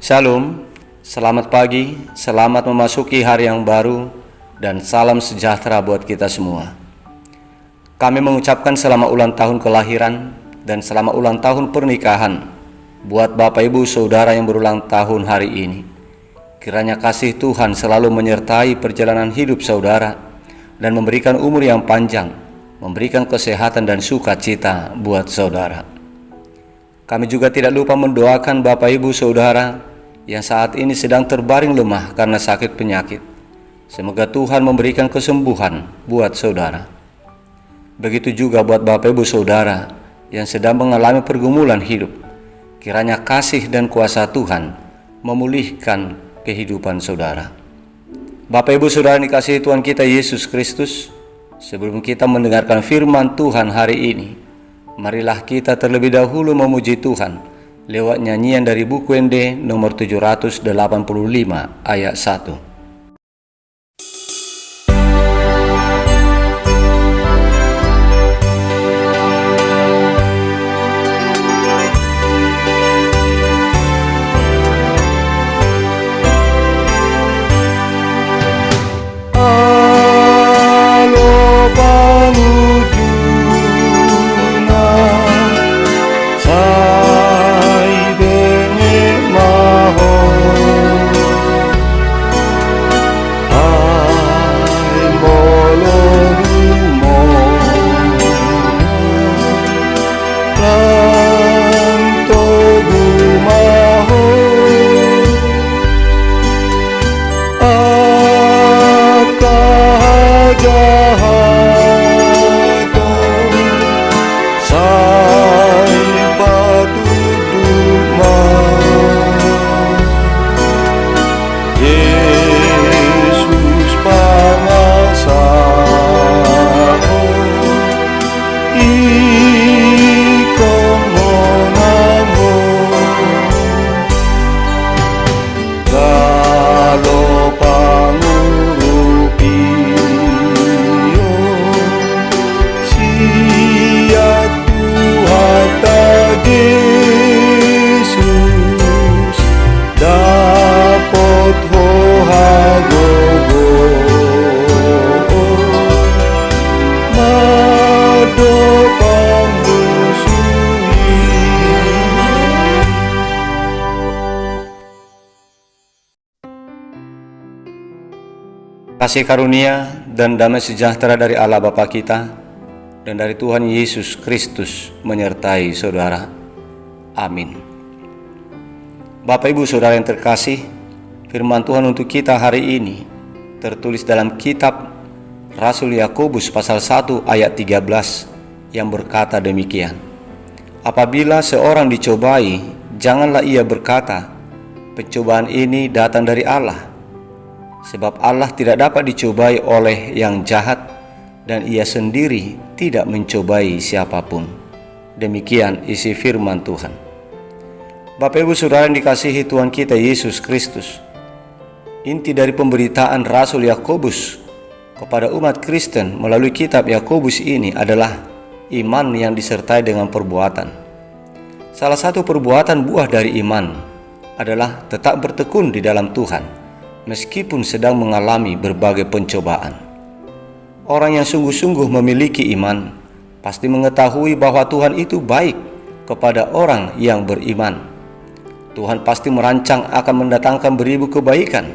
Shalom, selamat pagi, selamat memasuki hari yang baru, dan salam sejahtera buat kita semua. Kami mengucapkan selamat ulang tahun kelahiran dan selamat ulang tahun pernikahan buat Bapak Ibu Saudara yang berulang tahun hari ini. Kiranya kasih Tuhan selalu menyertai perjalanan hidup saudara dan memberikan umur yang panjang, memberikan kesehatan dan sukacita buat saudara. Kami juga tidak lupa mendoakan Bapak Ibu Saudara yang saat ini sedang terbaring lemah karena sakit penyakit. Semoga Tuhan memberikan kesembuhan buat saudara. Begitu juga buat Bapak Ibu Saudara yang sedang mengalami pergumulan hidup. Kiranya kasih dan kuasa Tuhan memulihkan kehidupan saudara. Bapak Ibu Saudara dikasihi Tuhan kita Yesus Kristus, sebelum kita mendengarkan firman Tuhan hari ini, marilah kita terlebih dahulu memuji Tuhan lewat nyanyian dari buku ND nomor 785 ayat 1. Kasih karunia dan damai sejahtera dari Allah Bapa kita dan dari Tuhan Yesus Kristus menyertai saudara. Amin. Bapak Ibu Saudara yang terkasih, firman Tuhan untuk kita hari ini tertulis dalam kitab Rasul Yakobus pasal 1 ayat 13 yang berkata demikian. Apabila seorang dicobai, janganlah ia berkata, pencobaan ini datang dari Allah. Sebab Allah tidak dapat dicobai oleh yang jahat, dan ia sendiri tidak mencobai siapapun. Demikian isi firman Tuhan. Bapak Ibu Saudara yang dikasihi Tuhan kita Yesus Kristus, inti dari pemberitaan Rasul Yakobus kepada umat Kristen melalui kitab Yakobus ini adalah iman yang disertai dengan perbuatan. Salah satu perbuatan buah dari iman adalah tetap bertekun di dalam Tuhan meskipun sedang mengalami berbagai pencobaan. Orang yang sungguh-sungguh memiliki iman pasti mengetahui bahwa Tuhan itu baik kepada orang yang beriman. Tuhan pasti merancang akan mendatangkan beribu kebaikan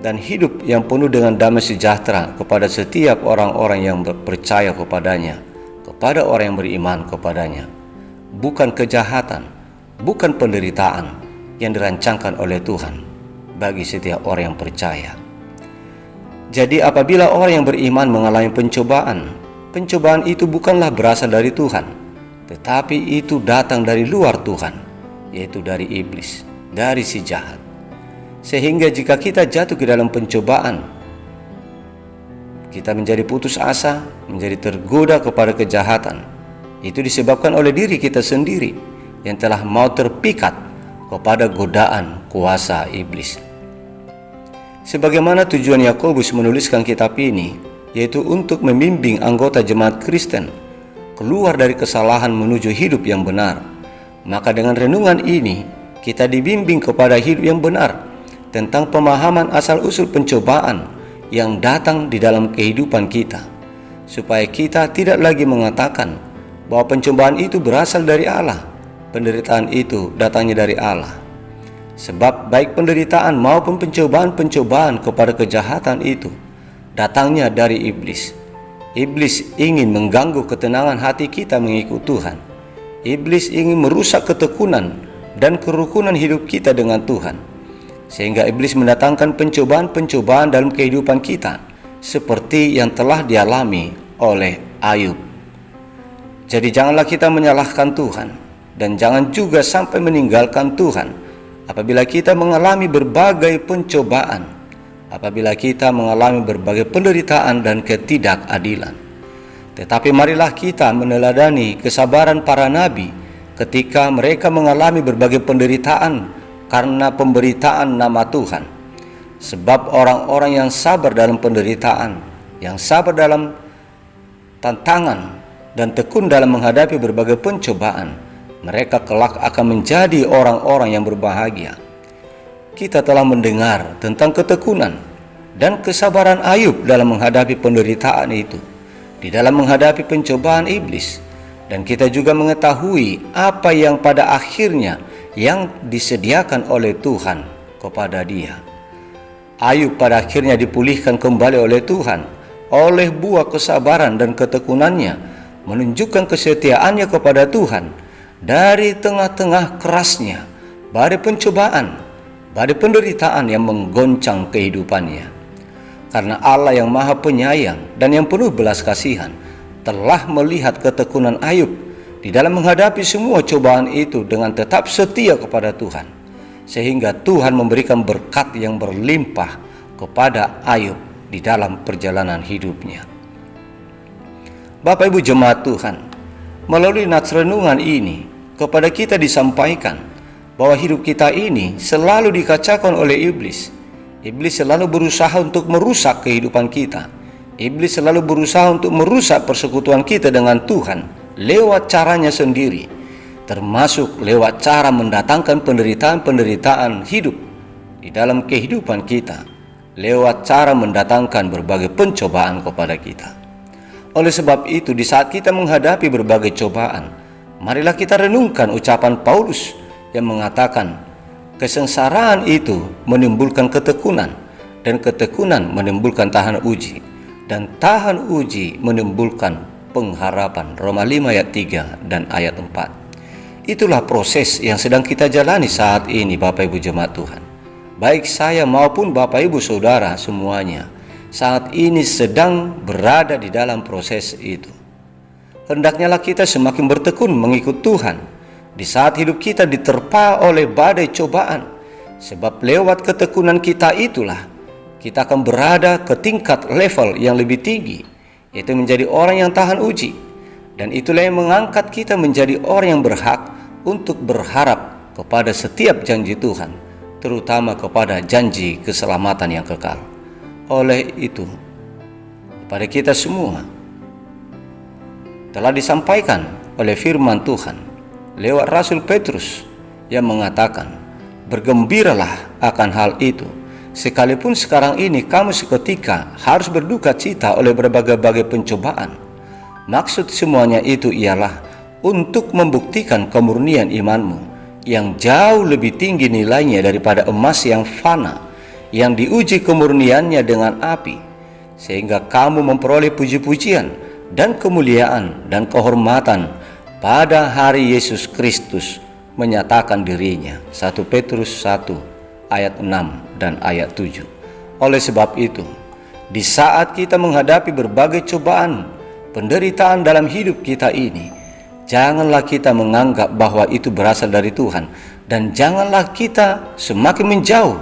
dan hidup yang penuh dengan damai sejahtera kepada setiap orang-orang yang percaya kepadanya, kepada orang yang beriman kepadanya. Bukan kejahatan, bukan penderitaan yang dirancangkan oleh Tuhan bagi setiap orang yang percaya. Jadi apabila orang yang beriman mengalami pencobaan, pencobaan itu bukanlah berasal dari Tuhan, tetapi itu datang dari luar Tuhan, yaitu dari iblis, dari si jahat. Sehingga jika kita jatuh ke dalam pencobaan, kita menjadi putus asa, menjadi tergoda kepada kejahatan, itu disebabkan oleh diri kita sendiri yang telah mau terpikat kepada godaan kuasa iblis. Sebagaimana tujuan Yakobus menuliskan kitab ini, yaitu untuk membimbing anggota jemaat Kristen keluar dari kesalahan menuju hidup yang benar. Maka dengan renungan ini kita dibimbing kepada hidup yang benar tentang pemahaman asal-usul pencobaan yang datang di dalam kehidupan kita, supaya kita tidak lagi mengatakan bahwa pencobaan itu berasal dari Allah, penderitaan itu datangnya dari Allah. Sebab baik penderitaan maupun pencobaan-pencobaan kepada kejahatan itu datangnya dari iblis. Iblis ingin mengganggu ketenangan hati kita mengikut Tuhan. Iblis ingin merusak ketekunan dan kerukunan hidup kita dengan Tuhan, sehingga iblis mendatangkan pencobaan-pencobaan dalam kehidupan kita seperti yang telah dialami oleh Ayub. Jadi janganlah kita menyalahkan Tuhan, dan jangan juga sampai meninggalkan Tuhan apabila kita mengalami berbagai pencobaan, apabila kita mengalami berbagai penderitaan dan ketidakadilan. Tetapi marilah kita meneladani kesabaran para nabi ketika mereka mengalami berbagai penderitaan karena pemberitaan nama Tuhan. Sebab orang-orang yang sabar dalam penderitaan, yang sabar dalam tantangan, dan tekun dalam menghadapi berbagai pencobaan, mereka kelak akan menjadi orang-orang yang berbahagia. Kita telah mendengar tentang ketekunan dan kesabaran Ayub dalam menghadapi penderitaan itu, di dalam menghadapi pencobaan iblis, dan kita juga mengetahui apa yang pada akhirnya yang disediakan oleh Tuhan kepada dia. Ayub pada akhirnya dipulihkan kembali oleh Tuhan oleh buah kesabaran dan ketekunannya, menunjukkan kesetiaannya kepada Tuhan dari tengah-tengah kerasnya badai pencobaan, badai penderitaan yang menggoncang kehidupannya. Karena Allah yang Maha Penyayang dan yang penuh belas kasihan telah melihat ketekunan Ayub di dalam menghadapi semua cobaan itu dengan tetap setia kepada Tuhan, sehingga Tuhan memberikan berkat yang berlimpah kepada Ayub di dalam perjalanan hidupnya. Bapak Ibu jemaat Tuhan, melalui nats renungan ini kepada kita disampaikan bahwa hidup kita ini selalu dikacaukan oleh iblis. Iblis selalu berusaha untuk merusak kehidupan kita. Iblis selalu berusaha untuk merusak persekutuan kita dengan Tuhan lewat caranya sendiri, termasuk lewat cara mendatangkan penderitaan-penderitaan hidup di dalam kehidupan kita, lewat cara mendatangkan berbagai pencobaan kepada kita. Oleh sebab itu, di saat kita menghadapi berbagai cobaan, marilah kita renungkan ucapan Paulus yang mengatakan, kesengsaraan itu menimbulkan ketekunan, dan ketekunan menimbulkan tahan uji, dan tahan uji menimbulkan pengharapan. Roma 5 ayat 3 dan ayat 4. Itulah proses yang sedang kita jalani saat ini Bapak Ibu jemaat Tuhan. Baik saya maupun Bapak Ibu Saudara semuanya saat ini sedang berada di dalam proses itu. Hendaknya kita semakin bertekun mengikut Tuhan di saat hidup kita diterpa oleh badai cobaan, sebab lewat ketekunan kita itulah kita akan berada ke tingkat level yang lebih tinggi, yaitu menjadi orang yang tahan uji, dan itulah yang mengangkat kita menjadi orang yang berhak untuk berharap kepada setiap janji Tuhan, terutama kepada janji keselamatan yang kekal. Oleh itu, kepada kita semua telah disampaikan oleh firman Tuhan lewat Rasul Petrus yang mengatakan, bergembiralah akan hal itu, sekalipun sekarang ini kamu seketika harus berduka cita oleh berbagai-bagai pencobaan. Maksud semuanya itu ialah untuk membuktikan kemurnian imanmu yang jauh lebih tinggi nilainya daripada emas yang fana, yang diuji kemurniannya dengan api, sehingga kamu memperoleh puji-pujian dan kemuliaan dan kehormatan pada hari Yesus Kristus menyatakan dirinya. 1 Petrus 1 ayat 6 dan ayat 7. Oleh sebab itu, di saat kita menghadapi berbagai cobaan, penderitaan dalam hidup kita ini, janganlah kita menganggap bahwa itu berasal dari Tuhan, dan janganlah kita semakin menjauh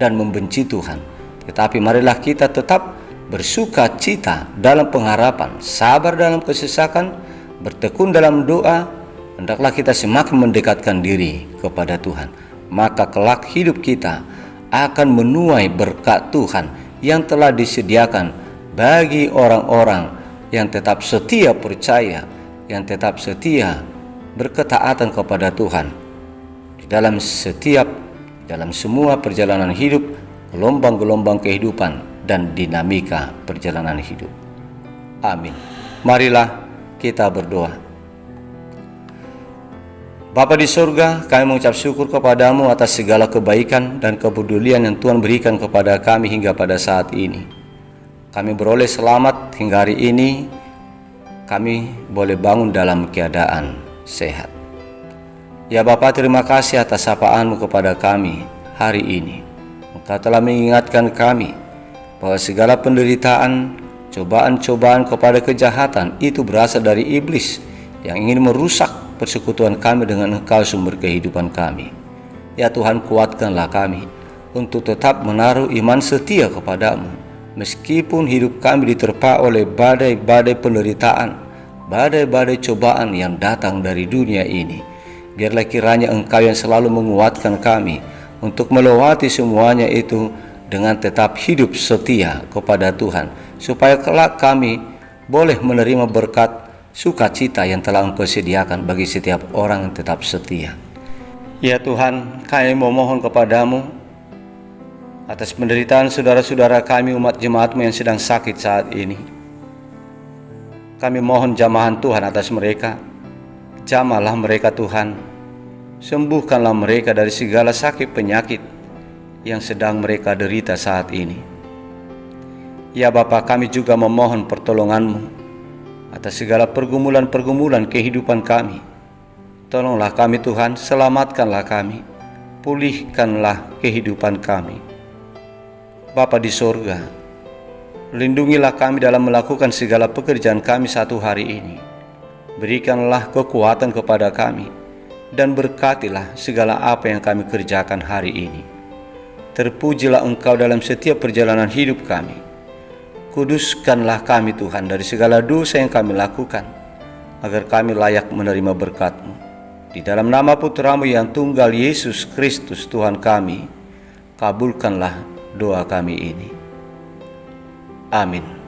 dan membenci Tuhan. Tetapi marilah kita tetap bersuka cita dalam pengharapan, sabar dalam kesesakan, bertekun dalam doa. Hendaklah kita semakin mendekatkan diri kepada Tuhan, maka kelak hidup kita akan menuai berkat Tuhan yang telah disediakan bagi orang-orang yang tetap setia percaya, yang tetap setia berketaatan kepada Tuhan di dalam semua perjalanan hidup, gelombang-gelombang kehidupan, dan dinamika perjalanan hidup. Amin. Marilah kita berdoa. Bapa di surga, kami mengucap syukur kepadamu atas segala kebaikan dan kepedulian yang Tuhan berikan kepada kami hingga pada saat ini. Kami beroleh selamat hingga hari ini. Kami boleh bangun dalam keadaan sehat. Ya Bapa, terima kasih atas sapaan-Mu kepada kami hari ini. Engkau telah mengingatkan kami bahwa segala penderitaan, cobaan-cobaan kepada kejahatan itu berasal dari iblis yang ingin merusak persekutuan kami dengan Engkau, sumber kehidupan kami. Ya Tuhan, kuatkanlah kami untuk tetap menaruh iman setia kepadamu, meskipun hidup kami diterpa oleh badai-badai penderitaan, badai-badai cobaan yang datang dari dunia ini. Biarlah kiranya Engkau yang selalu menguatkan kami untuk melewati semuanya itu dengan tetap hidup setia kepada Tuhan, supaya kelak kami boleh menerima berkat sukacita yang telah Engkau sediakan bagi setiap orang yang tetap setia. Ya Tuhan, kami memohon kepadamu atas penderitaan saudara-saudara kami, umat jemaat-Mu yang sedang sakit saat ini. Kami mohon jamahan Tuhan atas mereka. Jamahlah mereka Tuhan. Sembuhkanlah mereka dari segala sakit penyakit yang sedang mereka derita saat ini. Ya Bapa, kami juga memohon pertolongan-Mu atas segala pergumulan-pergumulan kehidupan kami. Tolonglah kami Tuhan, selamatkanlah kami, pulihkanlah kehidupan kami. Bapa di surga, lindungilah kami dalam melakukan segala pekerjaan kami satu hari ini. Berikanlah kekuatan kepada kami, dan berkatilah segala apa yang kami kerjakan hari ini. Terpujilah Engkau dalam setiap perjalanan hidup kami. Kuduskanlah kami Tuhan dari segala dosa yang kami lakukan, agar kami layak menerima berkat-Mu. Di dalam nama Putra-Mu yang tunggal, Yesus Kristus Tuhan kami, kabulkanlah doa kami ini. Amin.